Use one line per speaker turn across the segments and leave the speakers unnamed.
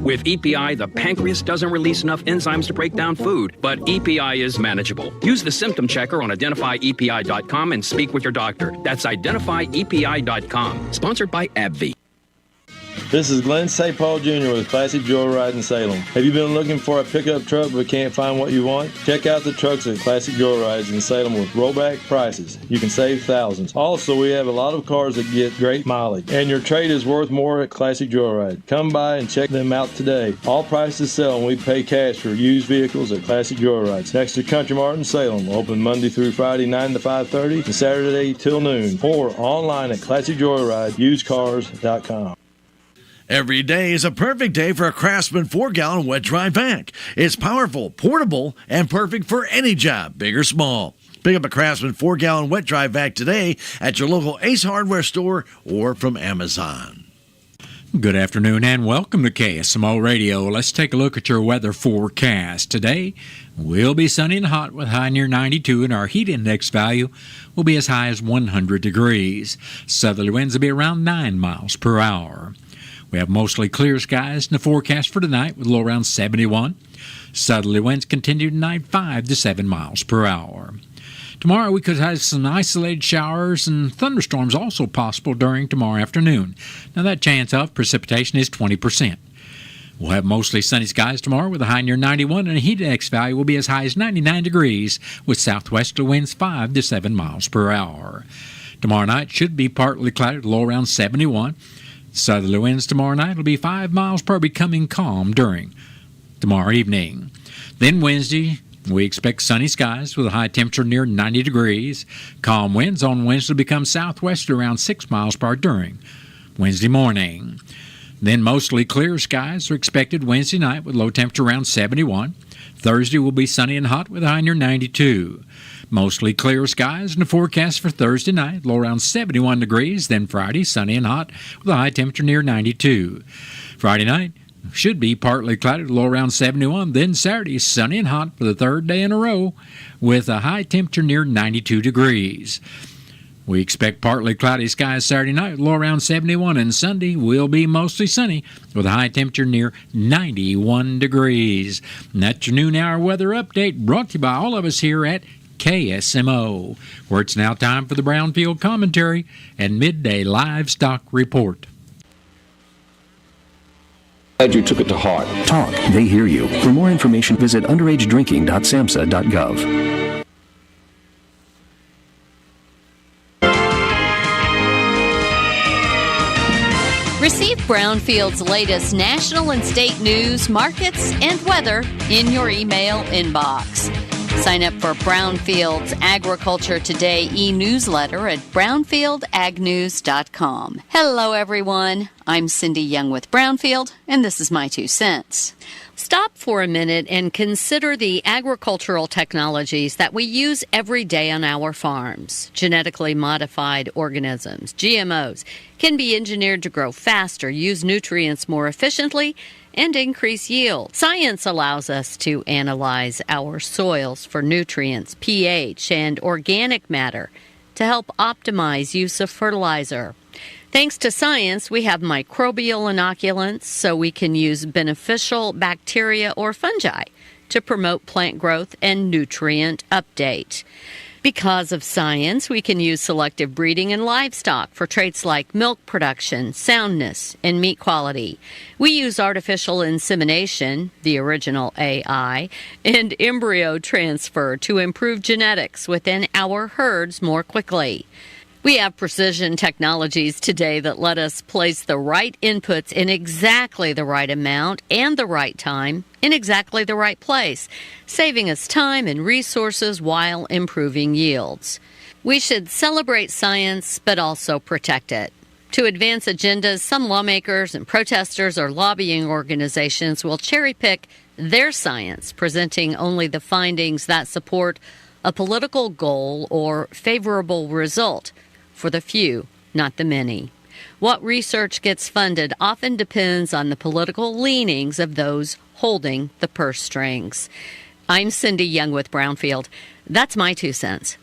With EPI, the pancreas doesn't release enough enzymes to break down food, but EPI is manageable. Use the symptom checker on identifyepi.com and speak with your doctor. That's identifyepi.com. Sponsored by AbbVie.
This is Glenn St. Paul Jr. with Classic Joyride in Salem. Have you been looking for a pickup truck but can't find what you want? Check out the trucks at Classic Joyrides in Salem with rollback prices. You can save thousands. Also, we have a lot of cars that get great mileage, and your trade is worth more at Classic Joyride. Come by and check them out today. All prices sell, and we pay cash for used vehicles at Classic Joyrides. Next to Country Mart in Salem. Open Monday through Friday 9 to 5:30 and Saturday till noon. Or online at ClassicJoyride.usedcars.com.
Every day is a perfect day for a Craftsman 4-gallon wet-dry vac. It's powerful, portable, and perfect for any job, big or small. Pick up a Craftsman 4-gallon wet-dry vac today at your local Ace Hardware store or from Amazon.
Good afternoon and welcome to KSMO Radio. Let's take a look at your weather forecast. Today, we'll be sunny and hot with high near 92, and our heat index value will be as high as 100 degrees. Southerly winds will be around 9 miles per hour. We have mostly clear skies in the forecast for tonight with a low around 71. Southerly winds continue tonight 5 to 7 miles per hour. Tomorrow we could have some isolated showers and thunderstorms also possible during tomorrow afternoon. Now that chance of precipitation is 20%. We'll have mostly sunny skies tomorrow with a high near 91, and a heat index value will be as high as 99 degrees with southwesterly winds 5 to 7 miles per hour. Tomorrow night should be partly cloudy with a low around 71. Southerly winds tomorrow night will be 5 miles per hour, becoming calm during tomorrow evening. Then Wednesday, we expect sunny skies with a high temperature near 90 degrees. Calm winds on Wednesday will become southwest around 6 miles per hour during Wednesday morning. Then mostly clear skies are expected Wednesday night with low temperature around 71. Thursday will be sunny and hot with a high near 92. Mostly clear skies in the forecast for Thursday night, low around 71 degrees. Then Friday, sunny and hot with a high temperature near 92. Friday night should be partly cloudy, low around 71. Then Saturday, sunny and hot for the third day in a row with a high temperature near 92 degrees. We expect partly cloudy skies Saturday night, low around 71, and Sunday will be mostly sunny with a high temperature near 91 degrees. And that's your noon hour weather update brought to you by all of us here at KSMO, where it's now time for the Brownfield Commentary and Midday Livestock Report.
Glad you took it to heart.
Talk, they hear you. For more information, visit underagedrinking.samhsa.gov.
Receive Brownfield's latest national and state news, markets, and weather in your email inbox. Sign up for Brownfield's Agriculture Today e-newsletter at brownfieldagnews.com. Hello, everyone. I'm Cindy Young with Brownfield, and this is my 2 cents. Stop for a minute and consider the agricultural technologies that we use every day on our farms. Genetically modified organisms, GMOs, can be engineered to grow faster, use nutrients more efficiently, and increase yield. Science allows us to analyze our soils for nutrients, pH, and organic matter to help optimize use of fertilizer. Thanks to science, we have microbial inoculants, so we can use beneficial bacteria or fungi to promote plant growth and nutrient update. Because of science, we can use selective breeding in livestock for traits like milk production, soundness, and meat quality. We use artificial insemination, the original AI, and embryo transfer to improve genetics within our herds more quickly. We have precision technologies today that let us place the right inputs in exactly the right amount and the right time in exactly the right place, saving us time and resources while improving yields. We should celebrate science, but also protect it. To advance agendas, some lawmakers and protesters or lobbying organizations will cherry-pick their science, presenting only the findings that support a political goal or favorable result. For the few, not the many. What research gets funded often depends on the political leanings of those holding the purse strings. I'm Cindy Young with Brownfield. That's my 2 cents.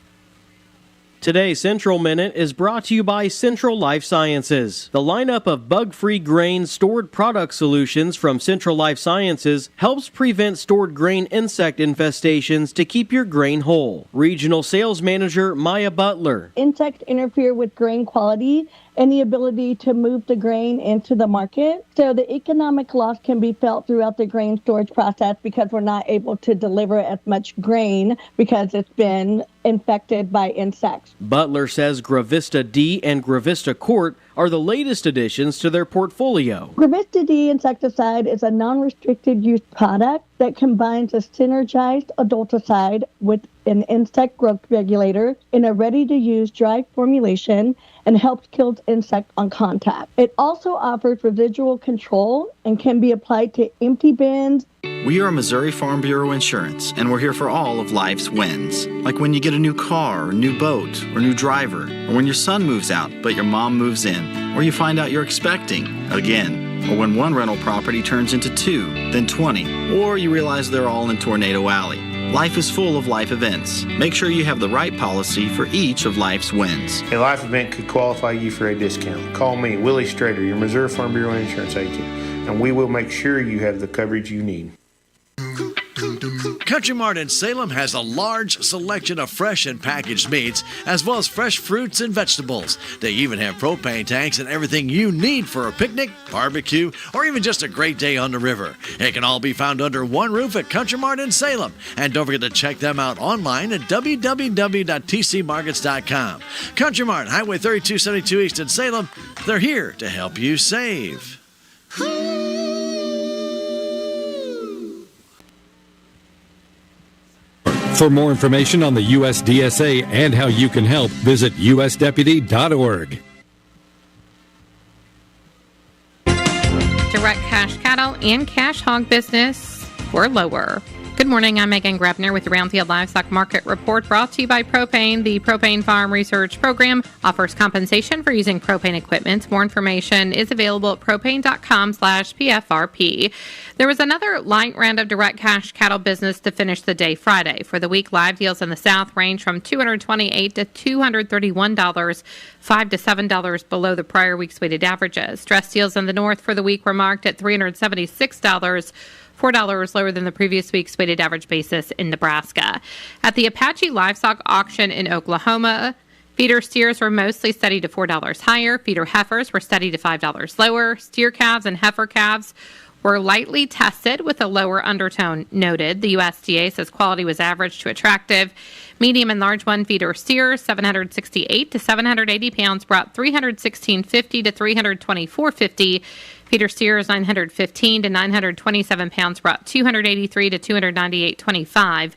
Today's Central Minute is brought to you by Central Life Sciences. The lineup of bug-free grain stored product solutions from Central Life Sciences helps prevent stored grain insect infestations to keep your grain whole. Regional Sales Manager Maya Butler.
Insects interfere with grain quality and the ability to move the grain into the market. So the economic loss can be felt throughout the grain storage process because we're not able to deliver as much grain because it's been infected by insects.
Butler says Gravista D and Gravista Court are the latest additions to their portfolio.
Gravista D insecticide is a non-restricted use product that combines a synergized adulticide with an insect growth regulator in a ready-to-use dry formulation and helps kill insects on contact. It also offers residual control and can be applied to empty bins.
We are Missouri Farm Bureau Insurance, and we're here for all of life's wins. Like when you get a new car, or new boat, or new driver, or when your son moves out but your mom moves in, or you find out you're expecting again, or when one rental property turns into 2, then 20, or you realize they're all in Tornado Alley. Life is full of life events. Make sure you have the right policy for each of life's wins.
A life event could qualify you for a discount. Call me, Willie Strader, your Missouri Farm Bureau Insurance agent, and we will make sure you have the coverage you need.
Country Mart in Salem has a large selection of fresh and packaged meats, as well as fresh fruits and vegetables. They even have propane tanks and everything you need for a picnic, barbecue, or even just a great day on the river. It can all be found under one roof at Country Mart in Salem. And don't forget to check them out online at www.tcmarkets.com. Country Mart, Highway 3272 East in Salem. They're here to help you save.
For more information on the USDSA and how you can help, visit usdeputy.org.
Direct cash cattle and cash hog business were lower. Good morning, I'm Megan Grebner with the Roundfield Livestock Market Report, brought to you by Propane. The Propane Farm Research Program offers compensation for using propane equipment. More information is available at propane.com/PFRP. There was another light round of direct cash cattle business to finish the day Friday. For the week, live deals in the South range from $228 to $231, $5 to $7 below the prior week's weighted averages. Dress deals in the North for the week were marked at $376, $4 lower than the previous week's weighted average basis in Nebraska. At the Apache Livestock Auction in Oklahoma, feeder steers were mostly steady to $4 higher. Feeder heifers were steady to $5 lower. Steer calves and heifer calves were lightly tested with a lower undertone noted. The USDA says quality was average to attractive. Medium and large one feeder steers, 768 to 780 pounds, brought $316.50 to $324.50. Feeder steers, 915 to 927 pounds, brought $283 to $298.25.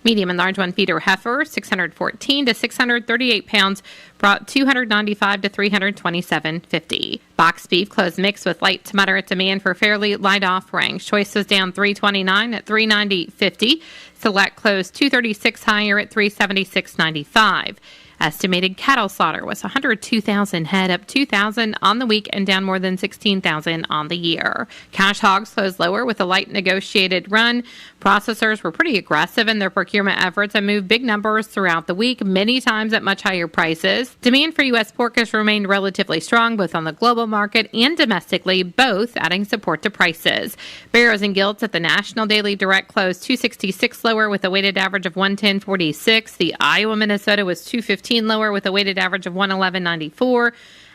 Medium and large one feeder heifer, 614 to 638 pounds, brought $295 to $327.50. Box beef closed mixed with light to moderate demand for fairly light offerings. Choices down $329 at $390.50. Select closed $236 higher at $376.95. Estimated cattle slaughter was 102,000 head, up 2,000 on the week and down more than 16,000 on the year. Cash hogs closed lower with a light negotiated run. Processors were pretty aggressive in their procurement efforts and moved big numbers throughout the week, many times at much higher prices. Demand for U.S. pork has remained relatively strong, both on the global market and domestically, both adding support to prices. Barrows and Gilts at the National Daily Direct closed 266 lower with a weighted average of 110.46. The Iowa Minnesota was 215 lower with a weighted average of 111.94.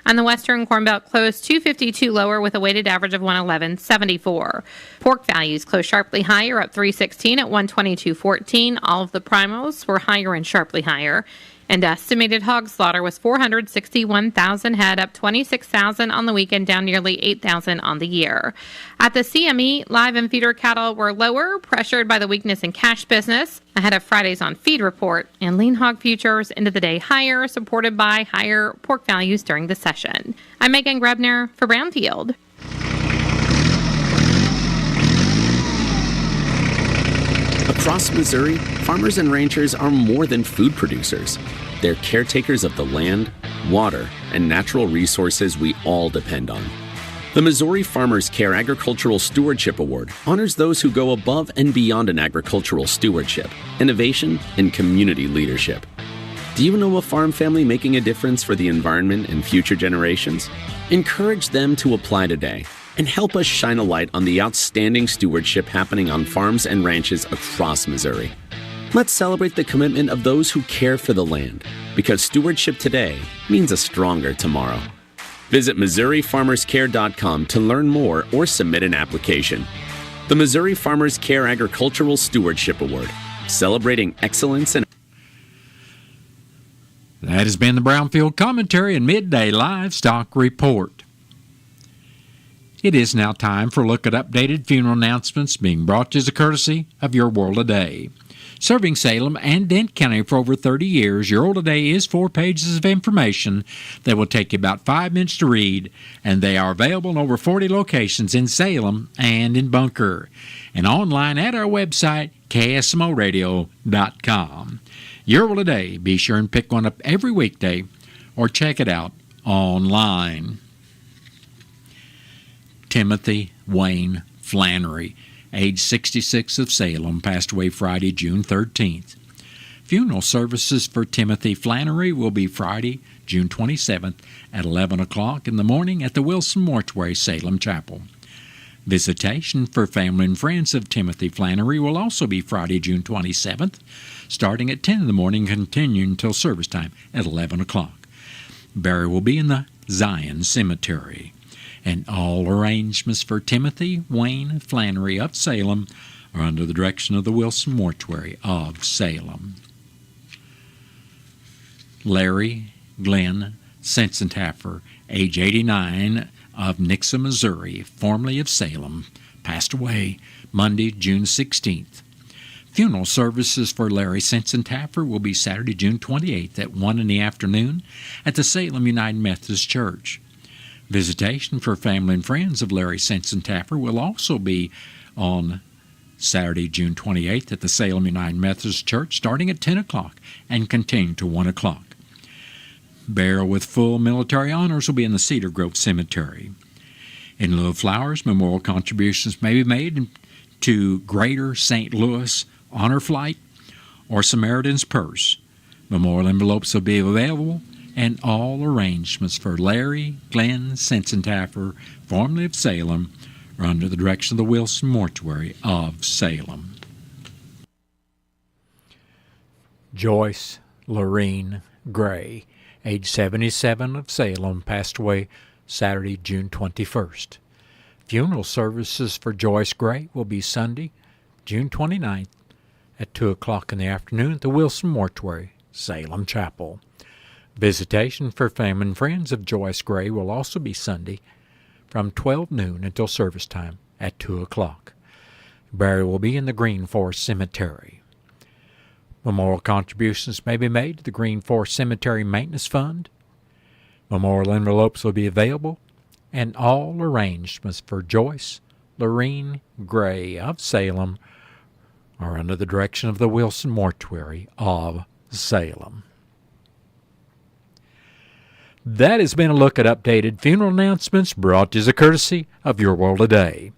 And the Western Corn Belt closed 252 lower with a weighted average of 111.74. Pork values closed sharply higher, up 316 at 122.14. All of the primals were higher and sharply higher. And estimated hog slaughter was 461,000 head, up 26,000 on the weekend, down nearly 8,000 on the year. At the CME, live and feeder cattle were lower, pressured by the weakness in cash business ahead of Friday's on feed report, and lean hog futures into the day higher, supported by higher pork values during the session. I'm Megan Grebner for Brownfield.
Across Missouri, farmers and ranchers are more than food producers. They're caretakers of the land, water, and natural resources we all depend on. The Missouri Farmers Care Agricultural Stewardship Award honors those who go above and beyond in agricultural stewardship, innovation, and community leadership. Do you know a farm family making a difference for the environment and future generations? Encourage them to apply today and help us shine a light on the outstanding stewardship happening on farms and ranches across Missouri. Let's celebrate the commitment of those who care for the land, because stewardship today means a stronger tomorrow. Visit MissouriFarmersCare.com to learn more or submit an application. The Missouri Farmers Care Agricultural Stewardship Award, celebrating excellence and...
That has been the Brownfield Commentary and Midday Livestock Report. It is now time for a look at updated funeral announcements being brought to you as a courtesy of Your World Today. Serving Salem and Dent County for over 30 years, Your World Today is 4 pages of information that will take you about 5 minutes to read, and they are available in over 40 locations in Salem and in Bunker, and online at our website, KSMOradio.com. Your World Today, be sure and pick one up every weekday or check it out online. Timothy Wayne Flannery, age 66 of Salem, passed away Friday, June 13th. Funeral services for Timothy Flannery will be Friday, June 27th at 11 o'clock in the morning at the Wilson Mortuary, Salem Chapel. Visitation for family and friends of Timothy Flannery will also be Friday, June 27th, starting at 10 in the morning and continuing until service time at 11 o'clock. Burial will be in the Zion Cemetery. And all arrangements for Timothy Wayne Flannery of Salem are under the direction of the Wilson Mortuary of Salem. Larry Glenn Sensentaffer, age 89, of Nixa, Missouri, formerly of Salem, passed away Monday, June 16th. Funeral services for Larry Sensentaffer will be Saturday, June 28th at 1 in the afternoon at the Salem United Methodist Church. Visitation for family and friends of Larry Sensentaffer will also be on Saturday, June 28th at the Salem United Methodist Church, starting at 10 o'clock and continuing to 1 o'clock. Burial with full military honors will be in the Cedar Grove Cemetery. In lieu of flowers, memorial contributions may be made to Greater St. Louis Honor Flight or Samaritan's Purse. Memorial envelopes will be available, and all arrangements for Larry Glenn Sensentaffer, formerly of Salem, are under the direction of the Wilson Mortuary of Salem. Joyce Lorene Gray, age 77 of Salem, passed away Saturday, June 21st. Funeral services for Joyce Gray will be Sunday, June 29th at 2 o'clock in the afternoon at the Wilson Mortuary, Salem Chapel. Visitation for family and friends of Joyce Gray will also be Sunday from 12 noon until service time at 2 o'clock. Burial will be in the Green Forest Cemetery. Memorial contributions may be made to the Green Forest Cemetery Maintenance Fund. Memorial envelopes will be available, and all arrangements for Joyce Lorene Gray of Salem are under the direction of the Wilson Mortuary of Salem. That has been a look at updated funeral announcements brought to you as a courtesy of Your World Today.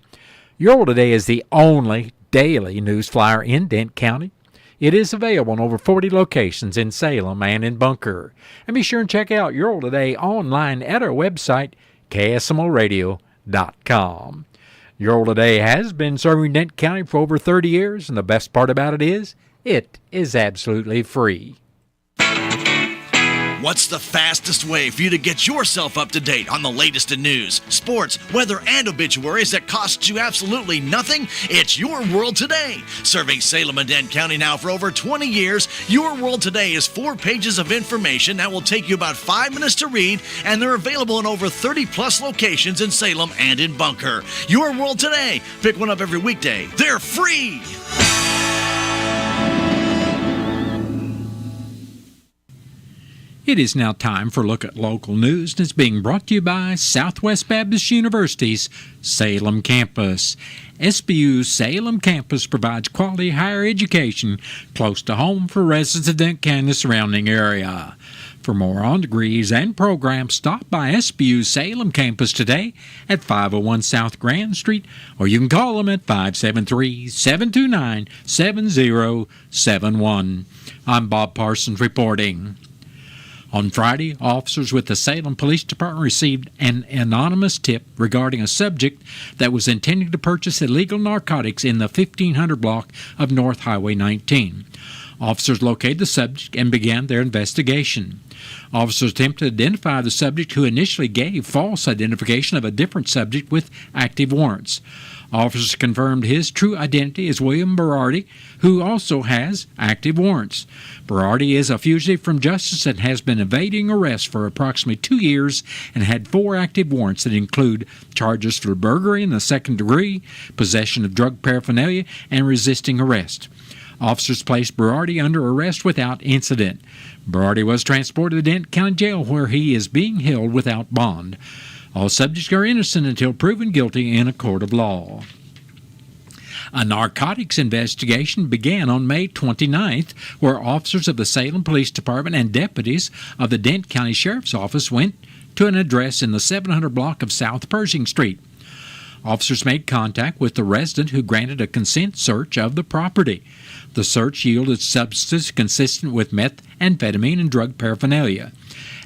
Your World Today is the only daily news flyer in Dent County. It is available in over 40 locations in Salem and in Bunker. And be sure and check out Your World Today online at our website, KSMOradio.com. Your World Today has been serving Dent County for over 30 years, and the best part about it is absolutely free.
What's the fastest way for you to get yourself up to date on the latest in news, sports, weather, and obituaries that costs you absolutely nothing? It's Your World Today. Serving Salem and Dent County now for over 20 years, Your World Today is 4 pages of information that will take you about 5 minutes to read, and they're available in over 30-plus locations in Salem and in Bunker. Your World Today. Pick one up every weekday. They're free!
It is now time for a look at local news, and it's being brought to you by Southwest Baptist University's Salem campus. SBU's Salem campus provides quality higher education close to home for residents of Dent County and the surrounding area. For more on degrees and programs, stop by SBU's Salem campus today at 501 South Grand Street, or you can call them at 573-729-7071. I'm Bob Parsons reporting. On Friday, officers with the Salem Police Department received an anonymous tip regarding a subject that was intending to purchase illegal narcotics in the 1500 block of North Highway 19. Officers located the subject and began their investigation. Officers attempted to identify the subject, who initially gave false identification of a different subject with active warrants. Officers confirmed his true identity is William Berardi, who also has active warrants. Berardi is a fugitive from justice and has been evading arrest for approximately 2 years and had 4 active warrants that include charges for burglary in the second degree, possession of drug paraphernalia, and resisting arrest. Officers placed Berardi under arrest without incident. Berardi was transported to the Dent County Jail, where he is being held without bond. All subjects are innocent until proven guilty in a court of law. A narcotics investigation began on May 29th, where officers of the Salem Police Department and deputies of the Dent County Sheriff's Office went to an address in the 700 block of South Pershing Street. Officers made contact with the resident, who granted a consent search of the property. The search yielded substances consistent with methamphetamine and drug paraphernalia.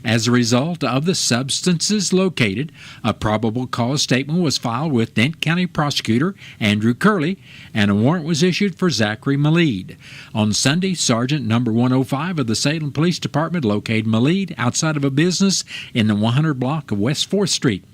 As a result of the substances located, a probable cause statement was filed with Dent County Prosecutor Andrew Curley, and a warrant was issued for Zachary Malede. On Sunday, Sergeant No. 105 of the Salem Police Department located Malede outside of a business in the 100 block of West 4th Street.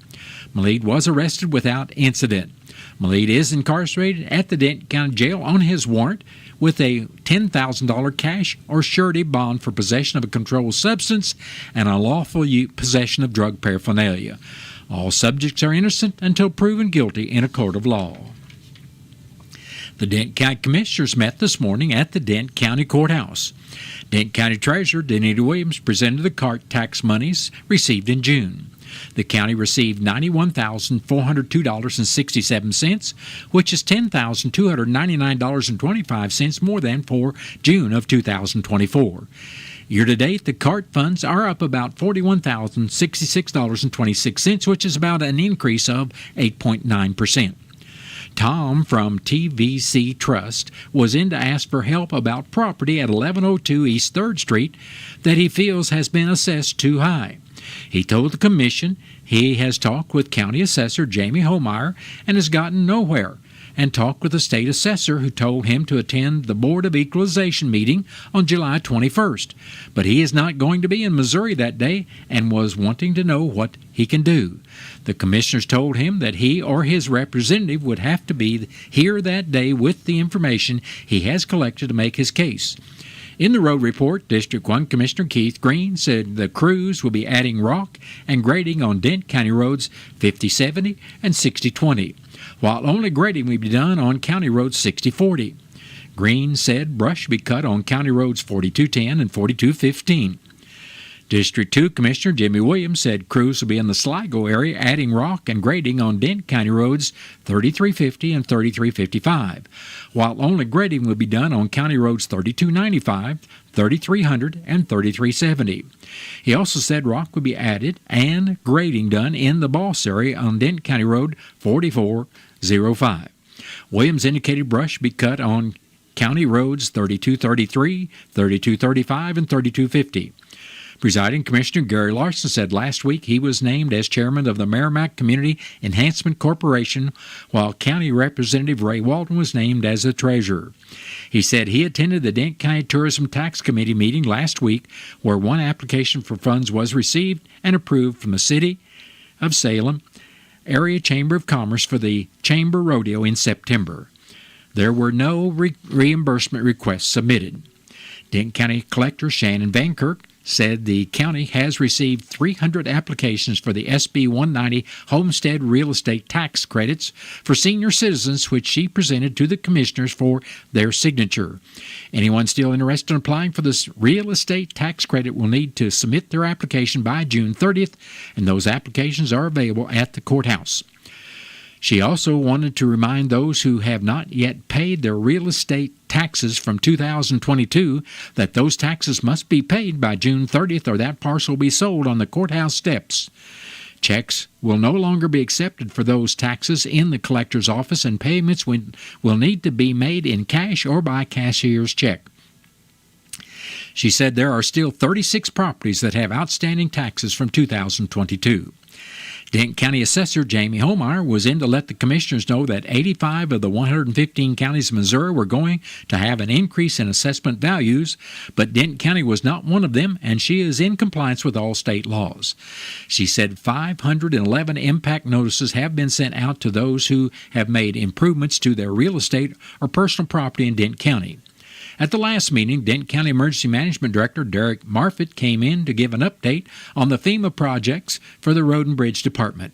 Malede was arrested without incident. Malede is incarcerated at the Dent County Jail on his warrant with a $10,000 cash or surety bond for possession of a controlled substance and unlawful possession of drug paraphernalia. All subjects are innocent until proven guilty in a court of law. The Dent County Commissioners met this morning at the Dent County Courthouse. Dent County Treasurer Denita Williams presented the cart tax monies received in June. The county received $91,402.67, which is $10,299.25 more than for June of 2024. Year-to-date, the CART funds are up about $41,066.26, which is about an increase of 8.9%. Tom from TVC Trust was in to ask for help about property at 1102 East 3rd Street that he feels has been assessed too high. He told the commission he has talked with County Assessor Jamie Homeyer and has gotten nowhere, and talked with the state assessor, who told him to attend the Board of Equalization meeting on July 21st. But he is not going to be in Missouri that day and was wanting to know what he can do. The commissioners told him that he or his representative would have to be here that day with the information he has collected to make his case. In the road report, District 1 Commissioner Keith Green said the crews will be adding rock and grading on Dent County roads 5070 and 6020, while only grading will be done on County roads 6040. Green said brush be cut on County roads 4210 and 4215. District 2 Commissioner Jimmy Williams said crews will be in the Sligo area adding rock and grading on Dent County roads 3350 and 3355, while only grading will be done on County roads 3295, 3300, and 3370. He also said rock will be added and grading done in the Boss area on Dent County Road 4405. Williams indicated brush be cut on County roads 3233, 3235, and 3250. Presiding Commissioner Gary Larson said last week he was named as chairman of the Merrimack Community Enhancement Corporation, while County Representative Ray Walton was named as the treasurer. He said he attended the Dent County Tourism Tax Committee meeting last week, where one application for funds was received and approved from the City of Salem Area Chamber of Commerce for the Chamber Rodeo in September. There were no reimbursement requests submitted. Dent County Collector Shannon Van Kirk said the county has received 300 applications for the SB 190 homestead real estate tax credits for senior citizens, which she presented to the commissioners for their signature. Anyone still interested in applying for this real estate tax credit will need to submit their application by June 30th, and those applications are available at the courthouse. She also wanted to remind those who have not yet paid their real estate taxes from 2022 that those taxes must be paid by June 30th or that parcel will be sold on the courthouse steps. Checks will no longer be accepted for those taxes in the collector's office, and payments will need to be made in cash or by cashier's check. She said there are still 36 properties that have outstanding taxes from 2022. Denton County Assessor Jamie Holmeyer was in to let the commissioners know that 85 of the 115 counties of Missouri were going to have an increase in assessment values, but Denton County was not one of them, and she is in compliance with all state laws. She said 511 impact notices have been sent out to those who have made improvements to their real estate or personal property in Denton County. At the last meeting, Denton County Emergency Management Director Derek Marfitt came in to give an update on the FEMA projects for the Road and Bridge Department.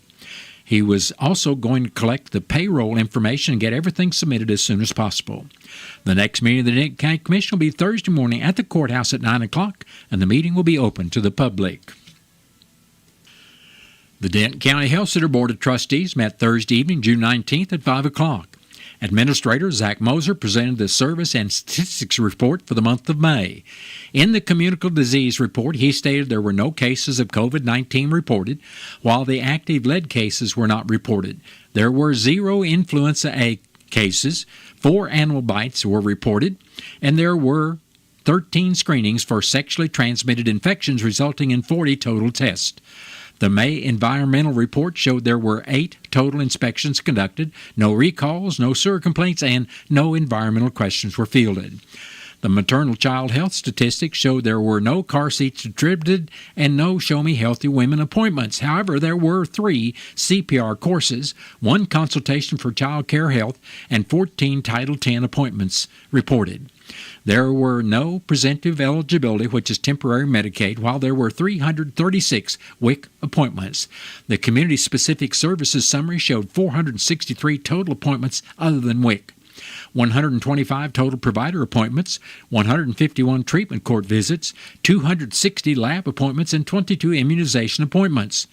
He was also going to collect the payroll information and get everything submitted as soon as possible. The next meeting of the Denton County Commission will be Thursday morning at the courthouse at 9 o'clock, and the meeting will be open to the public. The Denton County Health Center Board of Trustees met Thursday evening, June 19th at 5 o'clock. Administrator Zach Moser presented the Service and Statistics Report for the month of May. In the Communicable Disease Report, he stated there were no cases of COVID-19 reported, while the active lead cases were not reported. There were 0 influenza A cases, 4 animal bites were reported, and there were 13 screenings for sexually transmitted infections, resulting in 40 total tests. The May environmental report showed there were 8 total inspections conducted, no recalls, no sewer complaints, and no environmental questions were fielded. The maternal child health statistics showed there were no car seats distributed and no Show Me Healthy Women appointments. However, there were 3 CPR courses, 1 consultation for child care health, and 14 Title X appointments reported. There were no presumptive eligibility, which is temporary Medicaid, while there were 336 WIC appointments. The Community-Specific Services Summary showed 463 total appointments other than WIC. 125 total provider appointments, 151 treatment court visits, 260 lab appointments, and 22 immunization appointments.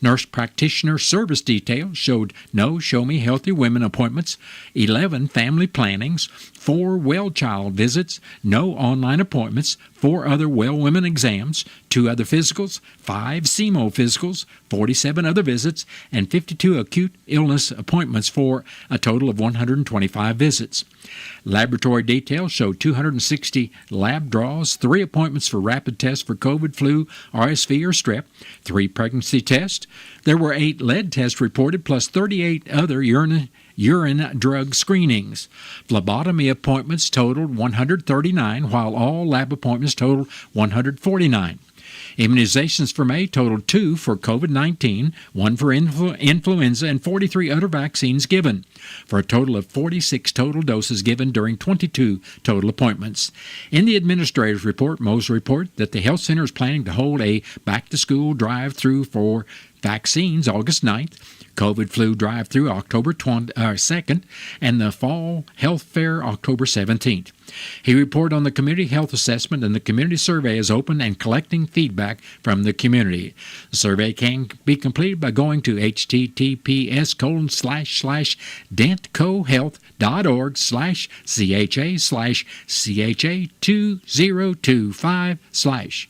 Nurse practitioner service details showed no Show Me Healthy Women appointments, 11 family plannings, 4 well child visits, no online appointments, 4 other well women exams, 2 other physicals, 5 KSMO physicals, 47 other visits, and 52 acute illness appointments for a total of 125 visits. Laboratory details showed 260 lab draws, 3 appointments for rapid tests for COVID, flu, RSV, or strep, 3 pregnancy tests. There were 8 lead tests reported, plus 38 other urine drug screenings. Phlebotomy appointments totaled 139, while all lab appointments totaled 149. Immunizations for May totaled 2 for COVID-19, 1 for influenza, and 43 other vaccines given, for a total of 46 total doses given during 22 total appointments. In the administrator's report, Moser reported that the health center is planning to hold a back-to-school drive-through for vaccines August 9th, COVID flu drive-through October 2nd, and the fall health fair October 17th. He reported on the community health assessment, and the community survey is open and collecting feedback from the community. The survey can be completed by going to https://dentcohealth.org/CHA/CHA2025/.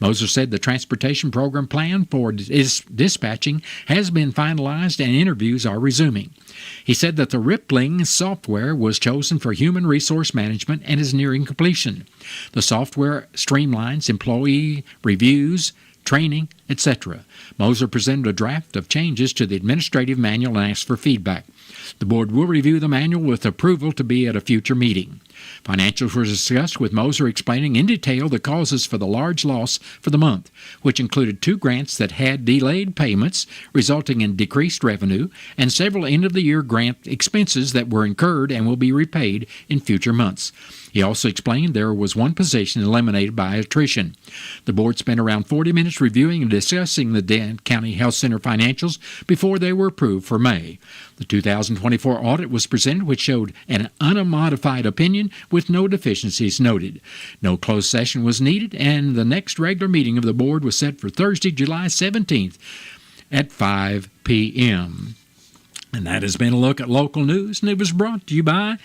Moser said the transportation program plan for dispatching has been finalized and interviews are resuming. He said that the Rippling software was chosen for human resource management and is nearing completion. The software streamlines employee reviews, training, etc. Moser presented a draft of changes to the administrative manual and asked for feedback. The board will review the manual with approval to be at a future meeting. Financials were discussed, with Moser explaining in detail the causes for the large loss for the month, which included 2 grants that had delayed payments, resulting in decreased revenue, and several end-of-the-year grant expenses that were incurred and will be repaid in future months. He also explained there was 1 position eliminated by attrition. The board spent around 40 minutes reviewing and discussing the Denton County Health Center financials before they were approved for May. The 2024 audit was presented, which showed an unmodified opinion with no deficiencies noted. No closed session was needed, and the next regular meeting of the board was set for Thursday, July 17th at 5 p.m. And that has been a look at local news, and it was brought to you by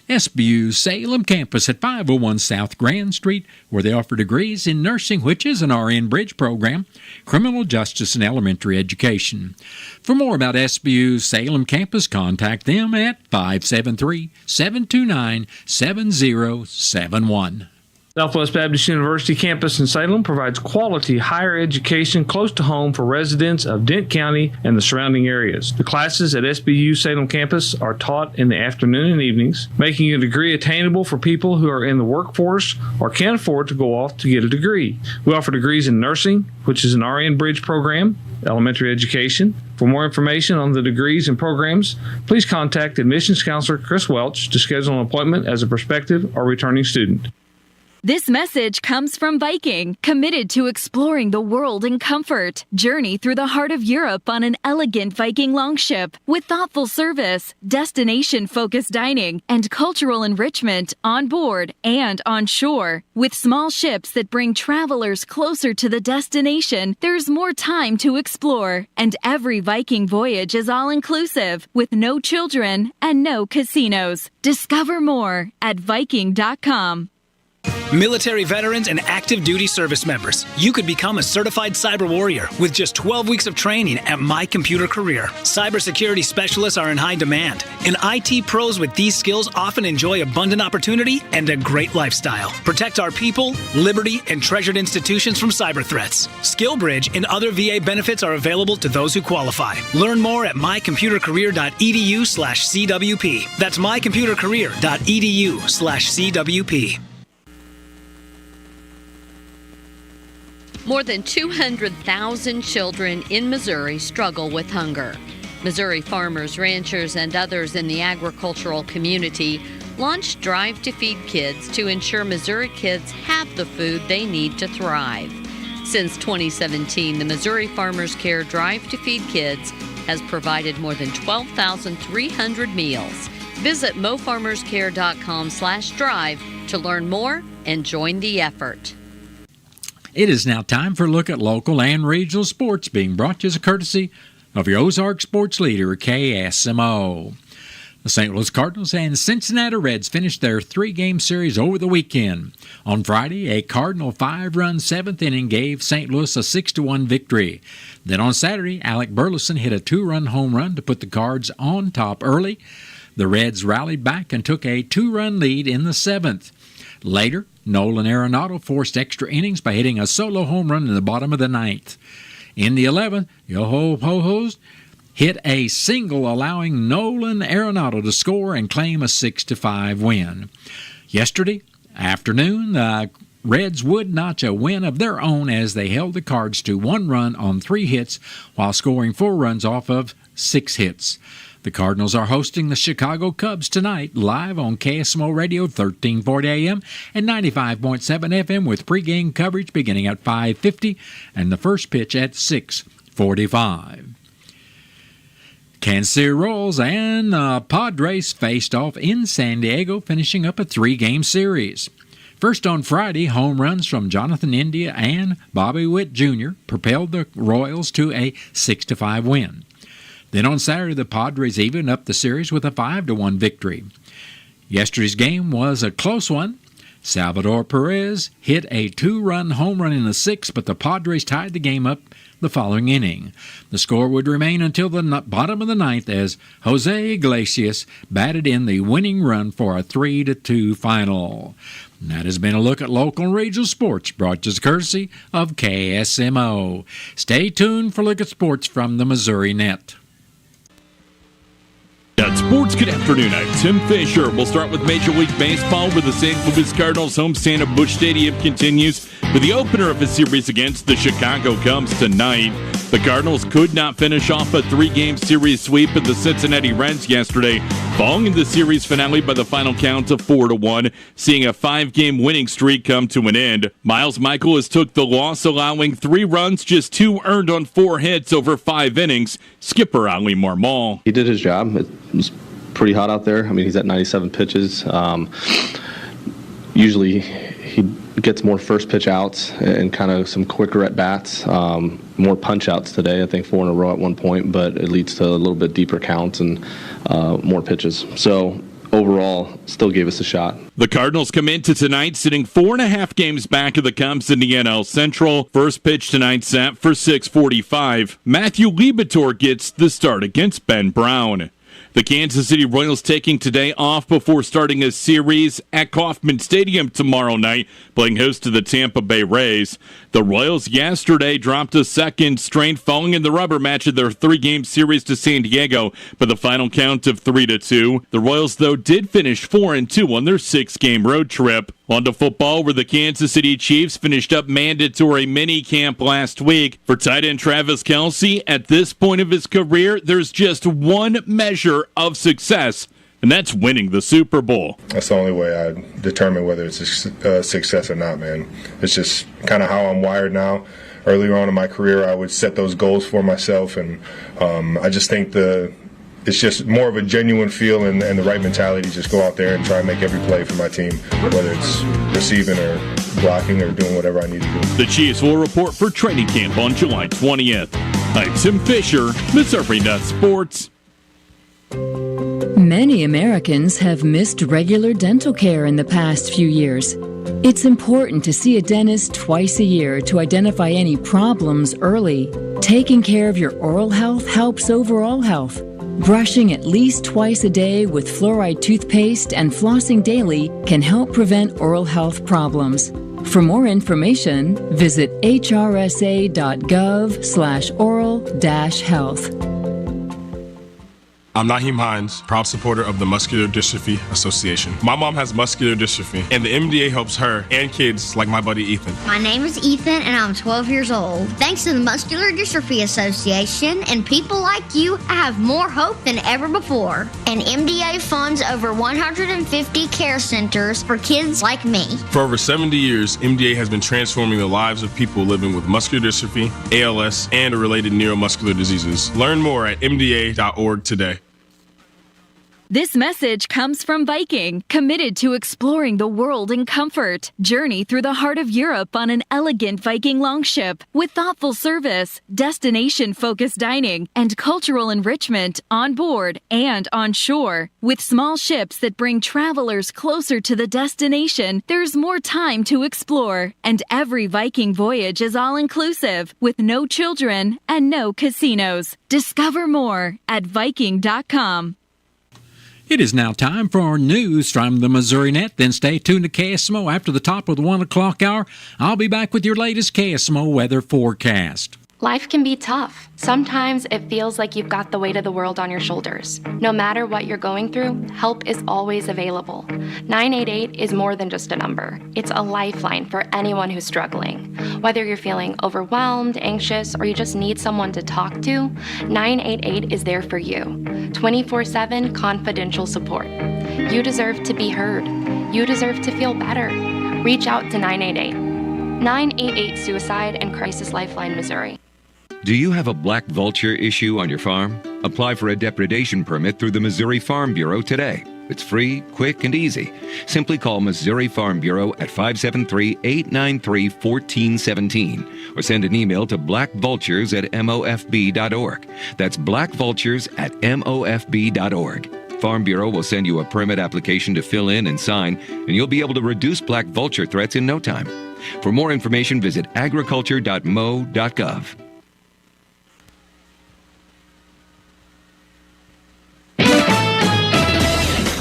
SBU Salem campus at 501 South Grand Street, where they offer degrees in nursing, which is an RN Bridge program, criminal justice, and elementary education. For more about SBU Salem campus, contact them at 573-729-7071.
Southwest Baptist University campus in Salem provides quality higher education close to home for residents of Dent County and the surrounding areas. The classes at SBU Salem campus are taught in the afternoon and evenings, making a degree attainable for people who are in the workforce or can't afford to go off to get a degree. We offer degrees in nursing, which is an RN Bridge program, elementary education. For more information on the degrees and programs, please contact admissions counselor Chris Welch to schedule an appointment as a prospective or returning student.
This message comes from Viking, committed to exploring the world in comfort. Journey through the heart of Europe on an elegant Viking longship with thoughtful service, destination-focused dining, and cultural enrichment on board and on shore. With small ships that bring travelers closer to the destination, there's more time to explore. And every Viking voyage is all-inclusive, with no children and no casinos. Discover more at Viking.com.
Military veterans and active duty service members, you could become a certified cyber warrior with just 12 weeks of training at My Computer Career. Cybersecurity specialists are in high demand, and IT pros with these skills often enjoy abundant opportunity and a great lifestyle. Protect our people, liberty, and treasured institutions from cyber threats. SkillBridge and other VA benefits are available to those who qualify. Learn more at mycomputercareer.edu/CWP. That's mycomputercareer.edu/CWP.
More than 200,000 children in Missouri struggle with hunger. Missouri farmers, ranchers, and others in the agricultural community launched Drive to Feed Kids to ensure Missouri kids have the food they need to thrive. Since 2017, the Missouri Farmers Care Drive to Feed Kids has provided more than 12,300 meals. Visit mofarmerscare.com/drive to learn more and join the effort.
It is now time for a look at local and regional sports, being brought to you as a courtesy of your Ozark sports leader, KSMO. The St. Louis Cardinals and Cincinnati Reds finished their three-game series over the weekend. On Friday, a Cardinal 5-run seventh inning gave St. Louis a 6-1 victory. Then on Saturday, Alec Burleson hit a 2-run home run to put the Cards on top early. The Reds rallied back and took a 2-run lead in the seventh. Later, Nolan Arenado forced extra innings by hitting a solo home run in the bottom of the ninth. In the 11th, Yo-Ho-Ho-Hos hit a single, allowing Nolan Arenado to score and claim a 6-5 win. Yesterday afternoon, the Reds would notch a win of their own as they held the Cards to 1 run on 3 hits while scoring 4 runs off of 6 hits. The Cardinals are hosting the Chicago Cubs tonight, live on KSMO Radio, 1340 AM and 95.7 FM, with pregame coverage beginning at 5:50 and the first pitch at 6:45. Kansas City Royals and the Padres faced off in San Diego, finishing up a 3-game series. First on Friday, home runs from Jonathan India and Bobby Witt Jr. propelled the Royals to a 6-5 win. Then on Saturday, the Padres evened up the series with a 5-1 victory. Yesterday's game was a close one. Salvador Perez hit a 2-run home run in the 6th, but the Padres tied the game up the following inning. The score would remain until the bottom of the 9th as Jose Iglesias batted in the winning run for a 3-2 final. And that has been a look at local and regional sports, brought to us courtesy of KSMO. Stay tuned for a look at sports from the Missouri Net.
At Sports Good Afternoon, I'm Tim Fisher. We'll start with Major League Baseball, where the St. Louis Cardinals homestand at Busch Stadium continues with the opener of the series against the Chicago Cubs tonight. The Cardinals could not finish off a 3-game series sweep of the Cincinnati Reds yesterday, falling in the series finale by the final count of 4-1, seeing a 5-game winning streak come to an end. Miles Michaelis took the loss, allowing 3 runs, just 2 earned on 4 hits over 5 innings. Skipper Ali Marmol.
He did his job. It was pretty hot out there. I mean, he's at 97 pitches. usually he gets more first pitch outs and kind of some quicker at bats, more punch outs today. I think 4 in a row at one point, but it leads to a little bit deeper counts and more pitches. So overall, still gave us a shot.
The Cardinals come into tonight sitting 4.5 games back of the Cubs in the NL Central. First pitch tonight set for 6:45. Matthew Liebertor gets the start against Ben Brown. The Kansas City Royals taking today off before starting a series at Kauffman Stadium tomorrow night, playing host to the Tampa Bay Rays. The Royals yesterday dropped a second straight, falling in the rubber match of their 3-game series to San Diego by the final count of 3-2. The Royals, though, did finish 4-2 on their 6-game road trip. On to football, where the Kansas City Chiefs finished up mandatory mini camp last week. For tight end Travis Kelce, at this point of his career, there's just one measure of success, and that's winning the Super Bowl.
That's the only way I determine whether it's a success or not, man. It's just kind of how I'm wired now. Earlier on in my career, I would set those goals for myself, and I just think it's just more of a genuine feel and the right mentality to just go out there and try and make every play for my team, whether it's receiving or blocking or doing whatever I need to do.
The Chiefs will report for training camp on July 20th. I'm Tim Fisher, Missouri Nuts Sports.
Many Americans have missed regular dental care in the past few years. It's important to see a dentist twice a year to identify any problems early. Taking care of your oral health helps overall health. Brushing at least twice a day with fluoride toothpaste and flossing daily can help prevent oral health problems. For more information, visit hrsa.gov/oral-health.
I'm Naheem Hines, proud supporter of the Muscular Dystrophy Association. My mom has muscular dystrophy, and the MDA helps her and kids like my buddy Ethan.
My name is Ethan, and I'm 12 years old. Thanks to the Muscular Dystrophy Association and people like you, I have more hope than ever before. And MDA funds over 150 care centers for kids like me.
For over 70 years, MDA has been transforming the lives of people living with muscular dystrophy, ALS, and related neuromuscular diseases. Learn more at mda.org today.
This message comes from Viking, committed to exploring the world in comfort. Journey through the heart of Europe on an elegant Viking longship with thoughtful service, destination-focused dining, and cultural enrichment on board and on shore. With small ships that bring travelers closer to the destination, there's more time to explore. And every Viking voyage is all-inclusive, with no children and no casinos. Discover more at Viking.com.
It is now time for our news from the Missouri Net. Then stay tuned to KSMO after the top of the 1 o'clock hour. I'll be back with your latest KSMO weather forecast.
Life can be tough. Sometimes it feels like you've got the weight of the world on your shoulders. No matter what you're going through, help is always available. 988 is more than just a number. It's a lifeline for anyone who's struggling. Whether you're feeling overwhelmed, anxious, or you just need someone to talk to, 988 is there for you. 24/7 confidential support. You deserve to be heard. You deserve to feel better. Reach out to 988. 988 Suicide and Crisis Lifeline, Missouri.
Do you have a black vulture issue on your farm? Apply for a depredation permit through the Missouri Farm Bureau today. It's free, quick, and easy. Simply call Missouri Farm Bureau at 573-893-1417 or send an email to blackvultures@mofb.org. That's blackvultures@mofb.org. Farm Bureau will send you a permit application to fill in and sign, and you'll be able to reduce black vulture threats in no time. For more information, visit agriculture.mo.gov.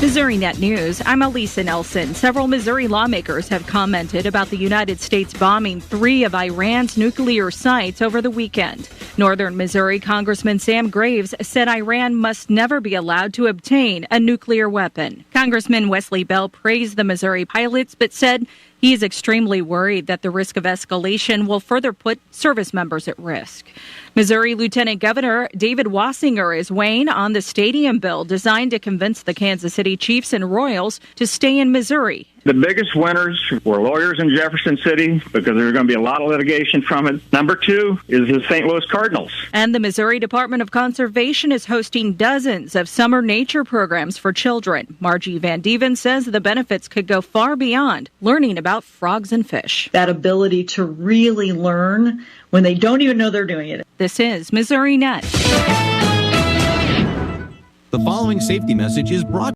Missouri Net News, I'm Elisa Nelson. Several Missouri lawmakers have commented about the United States bombing 3 of Iran's nuclear sites over the weekend. Northern Missouri Congressman Sam Graves said Iran must never be allowed to obtain a nuclear weapon. Congressman Wesley Bell praised the Missouri pilots, but said he is extremely worried that the risk of escalation will further put service members at risk. Missouri Lieutenant Governor David Wassinger is weighing on the stadium bill designed to convince the Kansas City Chiefs and Royals to stay in Missouri.
The biggest winners were lawyers in Jefferson City because there's going to be a lot of litigation from it. Number 2 is the St. Louis Cardinals.
And the Missouri Department of Conservation is hosting dozens of summer nature programs for children. Margie Van Dieven says the benefits could go far beyond learning about frogs and fish.
That ability to really learn when they don't even know they're doing it.
This is Missouri Net.
The following safety message is brought